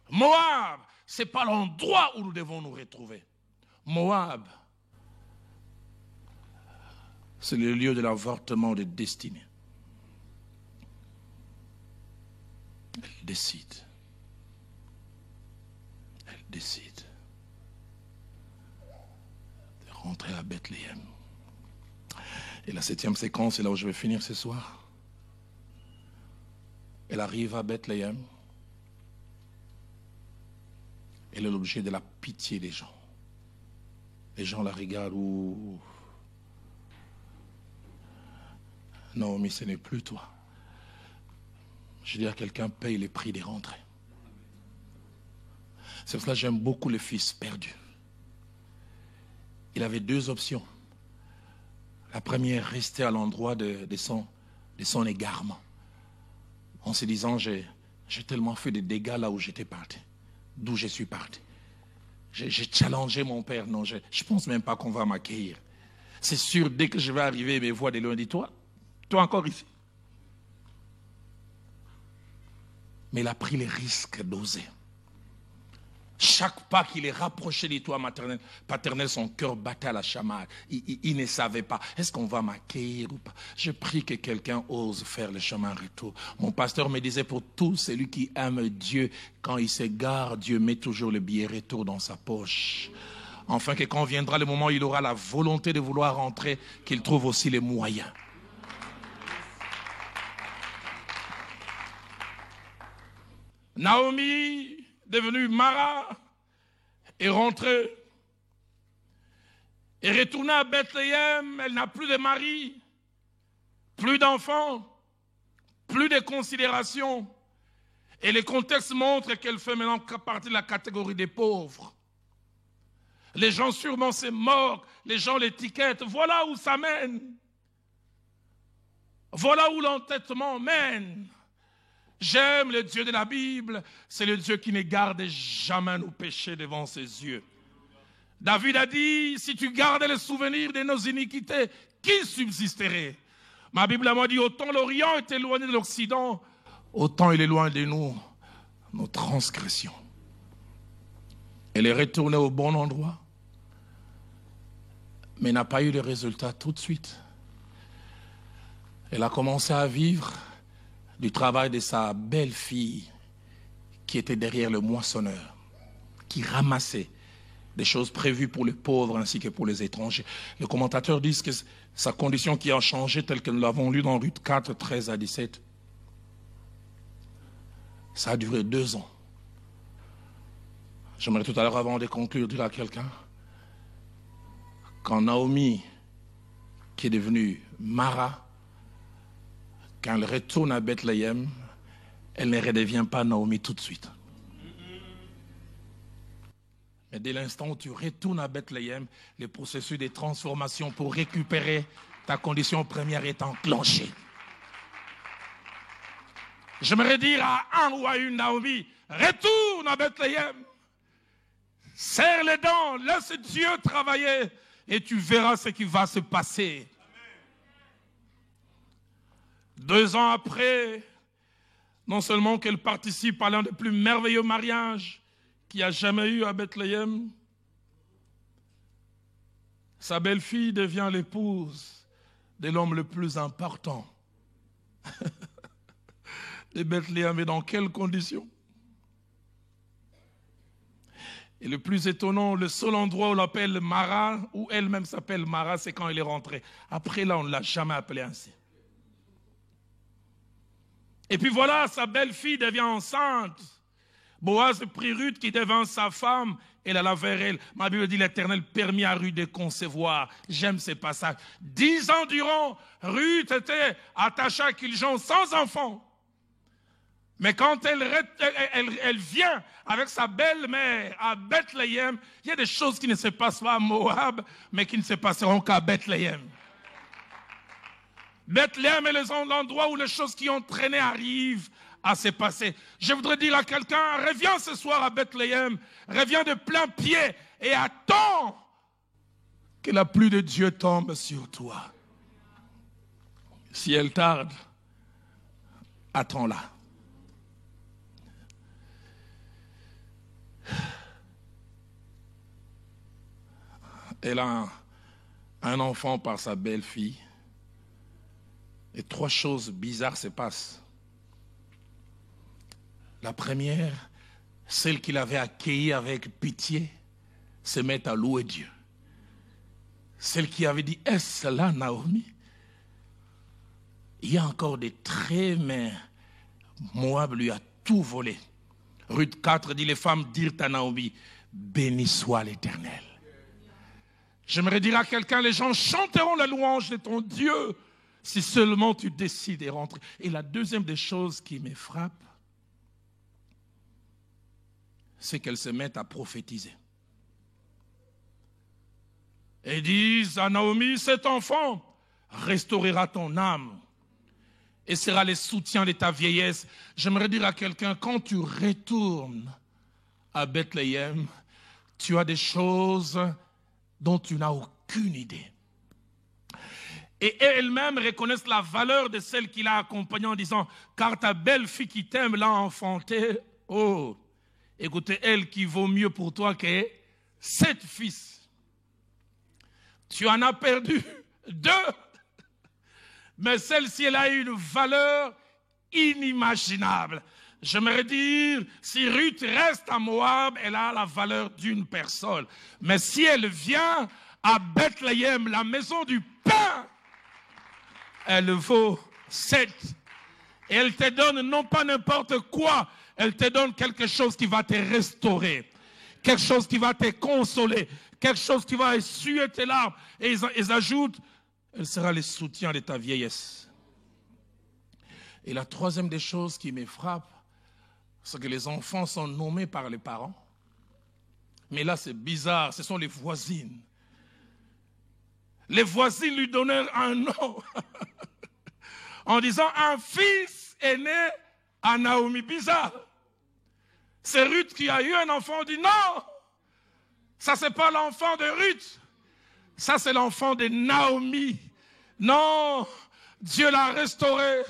Moab, ce n'est pas l'endroit où nous devons nous retrouver. Moab, c'est le lieu de l'avortement de destinée. Elle décide. Elle décide de rentrer à Bethléem. Et la 7e séquence, c'est là où je vais finir ce soir. Elle arrive à Bethléem. Elle est l'objet de la pitié des gens. Les gens la regardent. Ouh. Naomi, ce n'est plus toi. Je dis à quelqu'un, paye les prix des rentrées. C'est pour cela que j'aime beaucoup le fils perdu. Il avait deux options. La première, rester à l'endroit de son égarement. En se disant, j'ai tellement fait de dégâts là où j'étais parti. D'où je suis parti. J'ai challengé mon père. Non, je ne pense même pas qu'on va m'accueillir. C'est sûr, dès que je vais arriver, mes voix de loin disent, toi encore ici. Mais il a pris les risques d'oser. Chaque pas qu'il est rapproché du toit paternel, son cœur battait à la chamade. Il ne savait pas, est-ce qu'on va m'accueillir ou pas? Je prie que quelqu'un ose faire le chemin retour. Mon pasteur me disait, pour tout celui qui aime Dieu, quand il s'égare, Dieu met toujours le billet retour dans sa poche. Enfin que quand viendra le moment où il aura la volonté de vouloir rentrer, qu'il trouve aussi les moyens. Naomi, devenue Mara, est rentrée et retournée à Bethléem. Elle n'a plus de mari, plus d'enfants, plus de considération. Et le contexte montre qu'elle fait maintenant partie de la catégorie des pauvres. Les gens sûrement se moquent, les gens l'étiquettent. Voilà où ça mène. Voilà où l'entêtement mène. J'aime le Dieu de la Bible, c'est le Dieu qui ne garde jamais nos péchés devant ses yeux. David a dit, si tu gardais le souvenir de nos iniquités, qui subsisterait? Ma Bible m'a dit, autant l'Orient est éloigné de l'Occident, autant il est loin de nous, nos transgressions. Elle est retournée au bon endroit, mais n'a pas eu de résultat tout de suite. Elle a commencé à vivre du travail de sa belle-fille qui était derrière le moissonneur, qui ramassait des choses prévues pour les pauvres ainsi que pour les étrangers. Les commentateurs disent que sa condition qui a changé telle que nous l'avons lu dans Ruth 4, 13 à 17. Ça a duré 2 ans. J'aimerais tout à l'heure, avant de conclure, dire à quelqu'un, quand Naomi, qui est devenue Mara, quand elle retourne à Bethléem, elle ne redevient pas Naomi tout de suite. Mais dès l'instant où tu retournes à Bethléem, le processus de transformation pour récupérer ta condition première est enclenché. J'aimerais dire à un ou à une Naomi, retourne à Bethléem, serre les dents, laisse Dieu travailler et tu verras ce qui va se passer. 2 ans après, non seulement qu'elle participe à l'un des plus merveilleux mariages qu'il y a jamais eu à Bethléem, sa belle-fille devient l'épouse de l'homme le plus important de Bethléem. Et dans quelles conditions? Et le plus étonnant, le seul endroit où on l'appelle Mara, où elle-même s'appelle Mara, c'est quand elle est rentrée. Après là, on ne l'a jamais appelée ainsi. Et puis voilà, sa belle-fille devient enceinte. Boaz prit Ruth qui devint sa femme, elle alla vers elle. Ma Bible dit l'Éternel permit à Ruth de concevoir. J'aime ces passages. 10 ans durant, Ruth était attachée à Kiljon sans enfant. Mais quand elle vient avec sa belle-mère à Bethléem, il y a des choses qui ne se passent pas à Moab, mais qui ne se passeront qu'à Bethléem. Bethléem est l'endroit où les choses qui ont traîné arrivent à se passer. Je voudrais dire à quelqu'un, reviens ce soir à Bethléem, reviens de plein pied et attends que la pluie de Dieu tombe sur toi. Si elle tarde, attends-la. Elle a un enfant par sa belle-fille. Et 3 choses bizarres se passent. La première, celle qu'il avait accueillie avec pitié, se met à louer Dieu. Celle qui avait dit, est-ce là Naomi? Il y a encore des traits, mais Moab lui a tout volé. Ruth 4 dit, les femmes dirent à Naomi, béni soit l'Éternel. J'aimerais dire à quelqu'un, les gens chanteront la louange de ton Dieu, si seulement tu décides de rentrer. Et la deuxième des choses qui me frappe, c'est qu'elles se mettent à prophétiser. Et disent à Naomi, cet enfant restaurera ton âme et sera le soutien de ta vieillesse. J'aimerais dire à quelqu'un, quand tu retournes à Bethléem, tu as des choses dont tu n'as aucune idée. Et elles-mêmes reconnaissent la valeur de celle qui l'a accompagnée en disant, car ta belle-fille qui t'aime l'a enfantée. Oh, écoutez, elle qui vaut mieux pour toi que 7 fils. Tu en as perdu 2, mais celle-ci, elle a une valeur inimaginable. J'aimerais dire, si Ruth reste à Moab, elle a la valeur d'une personne. Mais si elle vient à Bethléem, la maison du pain, elle vaut 7. Et elle te donne non pas n'importe quoi, elle te donne quelque chose qui va te restaurer, quelque chose qui va te consoler, quelque chose qui va essuyer tes larmes. Et ils ajoutent, elle sera le soutien de ta vieillesse. Et la troisième des choses qui me frappe, c'est que les enfants sont nommés par les parents. Mais là, c'est bizarre, ce sont les voisines. Les voisines lui donnèrent un nom en disant un fils est né à Naomi. Bizarre. C'est Ruth qui a eu un enfant. On dit non, ça c'est pas l'enfant de Ruth, ça c'est l'enfant de Naomi. Non, Dieu l'a restauré,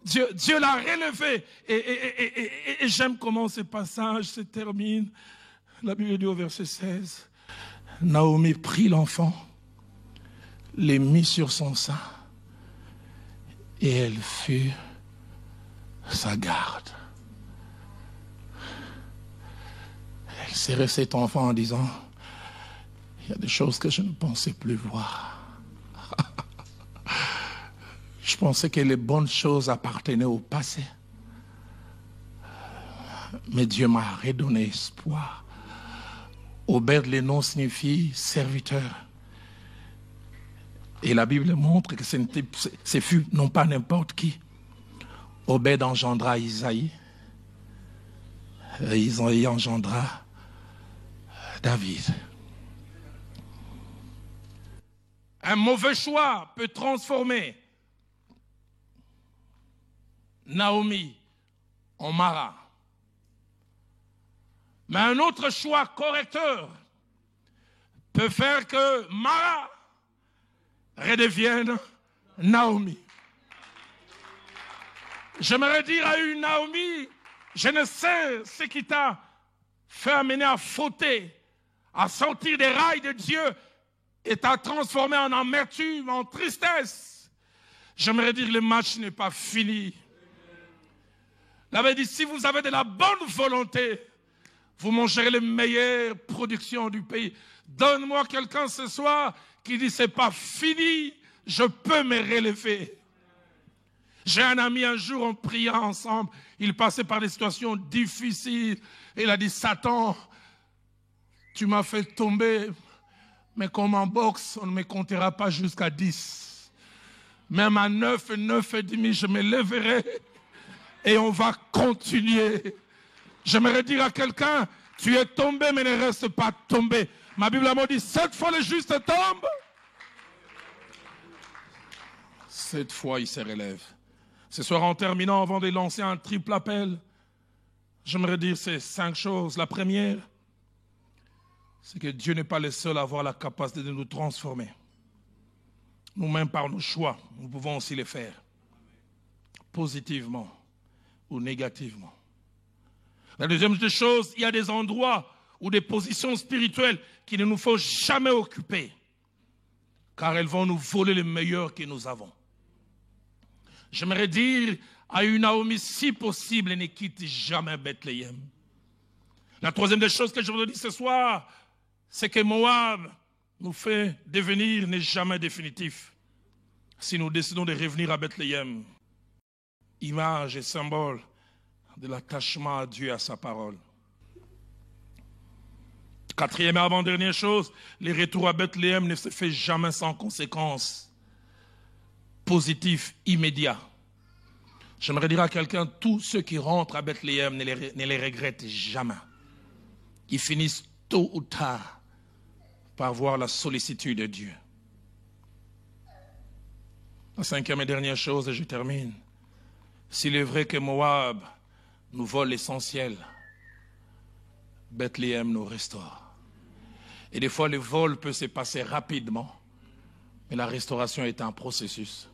Dieu l'a relevé. Et j'aime comment ce passage se termine. La Bible dit au verset 16, Naomi prit l'enfant, les mit sur son sein, et elle fut sa garde. Elle serrait cet enfant en disant, il y a des choses que je ne pensais plus voir. Je pensais que les bonnes choses appartenaient au passé. Mais Dieu m'a redonné espoir. Obed, le nom signifie serviteur. Et la Bible montre que ce fut non pas n'importe qui. Obed engendra Isaïe. Et Isaïe engendra David. Un mauvais choix peut transformer Naomi en Mara. Mais un autre choix correcteur peut faire que Mara redevienne Naomi. J'aimerais dire à une Naomi, je ne sais ce qui t'a fait amener à fauter, à sortir des rails de Dieu et t'a transformé en amertume, en tristesse. J'aimerais dire le match n'est pas fini. La Bible dit, si vous avez de la bonne volonté, vous mangerez les meilleures productions du pays. Donne-moi quelqu'un ce soir qui dit, c'est pas fini, je peux me relever. J'ai un ami un jour, on priait ensemble, il passait par des situations difficiles, et il a dit, Satan, tu m'as fait tomber, mais comme en boxe, on ne me comptera pas jusqu'à 10. Même à 9 et demi, je me lèverai, et on va continuer. J'aimerais dire à quelqu'un, tu es tombé, mais ne reste pas tombé. Ma Bible m'a dit, 7 fois le juste tombe. 7 fois, il se relève. Ce soir, en terminant, avant de lancer un triple appel, j'aimerais dire ces 5 choses. La première, c'est que Dieu n'est pas le seul à avoir la capacité de nous transformer. Nous-mêmes, par nos choix, nous pouvons aussi les faire. Positivement ou négativement. La deuxième des choses, il y a des endroits ou des positions spirituelles qu'il ne nous faut jamais occuper, car elles vont nous voler le meilleur que nous avons. J'aimerais dire à une Naomi, si possible, ne quitte jamais Bethléem. La troisième des choses que je voudrais dire ce soir, c'est que Moab nous fait devenir n'est jamais définitif si nous décidons de revenir à Bethléem. Image et symbole de l'attachement à Dieu et à sa parole. Quatrième et avant-dernière chose, le retour à Bethléem ne se fait jamais sans conséquences positives immédiates. J'aimerais dire à quelqu'un, tous ceux qui rentrent à Bethléem ne les regrettent jamais. Ils finissent tôt ou tard par voir la sollicitude de Dieu. La cinquième et dernière chose, et je termine. S'il est vrai que Moab nous vole l'essentiel, Bethléem nous restaure. Et des fois, le vol peut se passer rapidement, mais la restauration est un processus.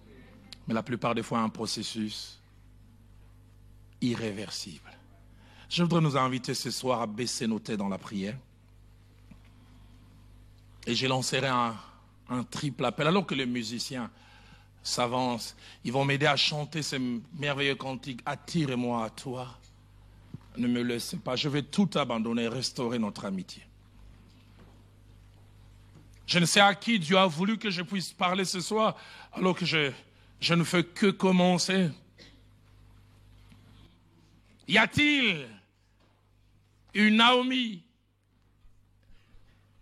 Mais la plupart des fois, un processus irréversible. Je voudrais nous inviter ce soir à baisser nos têtes dans la prière. Et je lancerai un triple appel. Alors que les musiciens s'avancent, ils vont m'aider à chanter ces merveilleux cantiques. Attire-moi à toi. Ne me laissez pas. Je vais tout abandonner, restaurer notre amitié. Je ne sais à qui Dieu a voulu que je puisse parler ce soir, alors que je ne fais que commencer. Y a-t-il une Naomi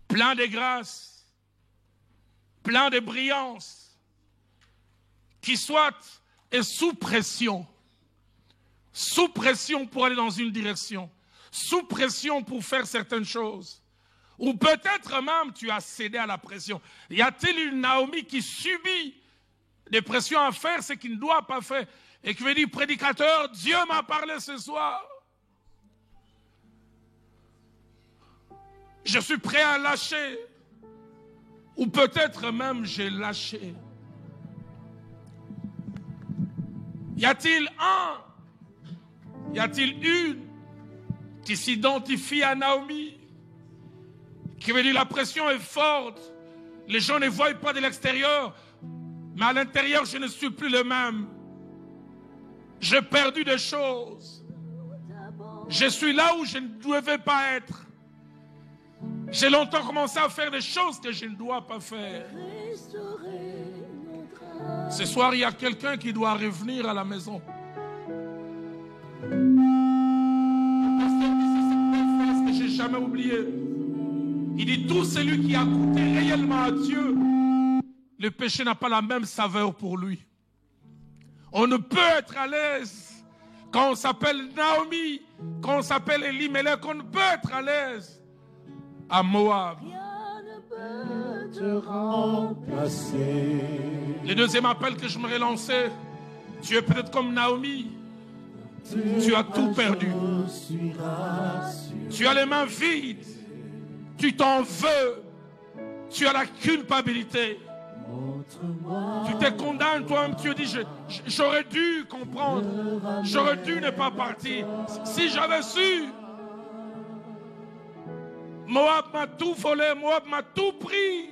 plein de grâce, plein de brillance, qui soit est sous pression pour aller dans une direction, sous pression pour faire certaines choses, Ou peut-être même tu as cédé à la pression. Y a-t-il une Naomi qui subit des pressions à faire ce qu'il ne doit pas faire et qui veut dire, prédicateur, Dieu m'a parlé ce soir. Je suis prêt à lâcher. Ou peut-être même j'ai lâché. Y a-t-il une qui s'identifie à Naomi, qui veut dire la pression est forte, les gens ne voient pas de l'extérieur, mais à l'intérieur je ne suis plus le même. J'ai perdu des choses. Je suis là où je ne devais pas être. J'ai longtemps commencé à faire des choses que je ne dois pas faire. Ce soir, il y a quelqu'un qui doit revenir à la maison. Ce que je n'ai jamais oublié. Il dit, tout celui qui a goûté réellement à Dieu, le péché n'a pas la même saveur pour lui. On ne peut être à l'aise quand on s'appelle Naomi, quand on s'appelle Elimelech, on ne peut être à l'aise à Moab. Le deuxième appel que je me lancer, tu es peut-être comme Naomi, tu as tout perdu, tu as les mains vides, tu t'en veux, tu as la culpabilité, tu te condamnes toi-même, tu dis j'aurais dû comprendre, j'aurais dû ne pas partir, si j'avais su. Moab m'a tout volé, Moab m'a tout pris.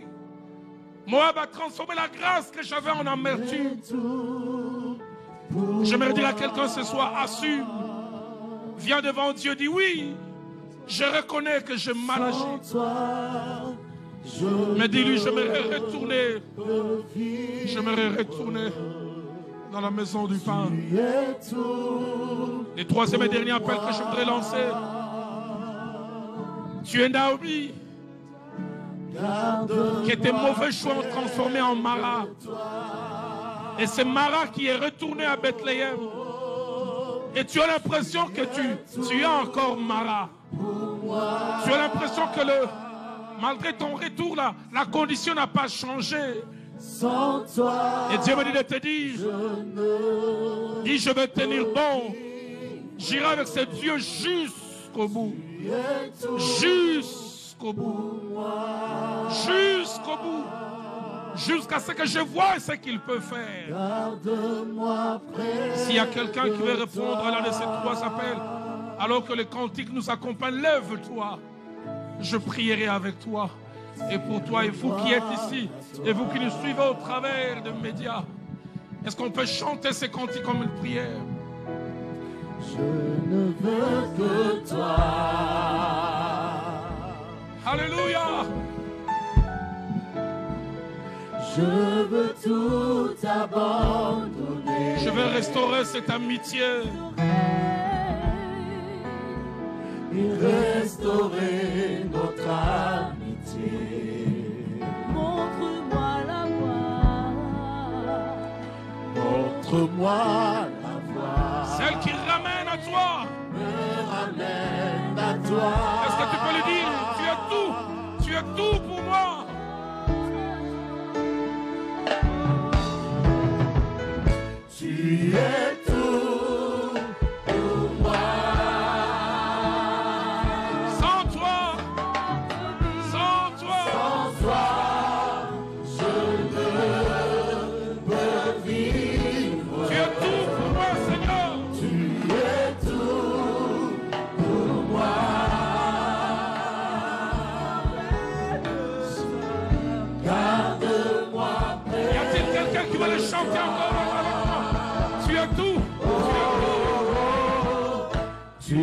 Moab a transformé la grâce que j'avais en amertume. J'aimerais dire à quelqu'un ce soir, assume. Viens devant Dieu, dis oui, je reconnais que j'ai mal agi. Mais dis-lui, j'aimerais retourner dans la maison du pain. Le troisième et dernier appel que je voudrais lancer. Tu es Naomi, que tes mauvais choix ont transformé en Mara. Et c'est Mara qui est retourné à Bethléem. Et tu as l'impression que tu es encore Mara. Tu as l'impression que malgré ton retour, la condition n'a pas changé. Et Dieu me dit de te dire, je vais tenir bon. J'irai avec ce Dieu jusqu'au bout. Jusqu'au bout. Jusqu'au bout. Jusqu'à ce que je vois ce qu'il peut faire. S'il y a quelqu'un qui veut répondre à l'un de ces trois appels, alors que les cantiques nous accompagnent, lève-toi. Je prierai avec toi. Et pour toi, et vous qui êtes ici, et vous qui nous suivez au travers des médias, est-ce qu'on peut chanter ces cantiques comme une prière? Je ne veux que toi. Alléluia. Je veux tout abandonner. Je veux restaurer cette amitié. Et restaurer notre amitié. Montre-moi la voie. Montre-moi la voie. Celle qui ramène à toi. Me ramène à toi. Est-ce que tu peux le dire? Tu as tout. Tu as tout pour moi. Tu es tout pour moi. Sans toi, je ne peux vivre. tu as tout pour moi, Seigneur. Tu es tout pour moi. Garde-moi près. Y a-t-il quelqu'un qui va le chanter encore avec moi? Tu as tout. Tu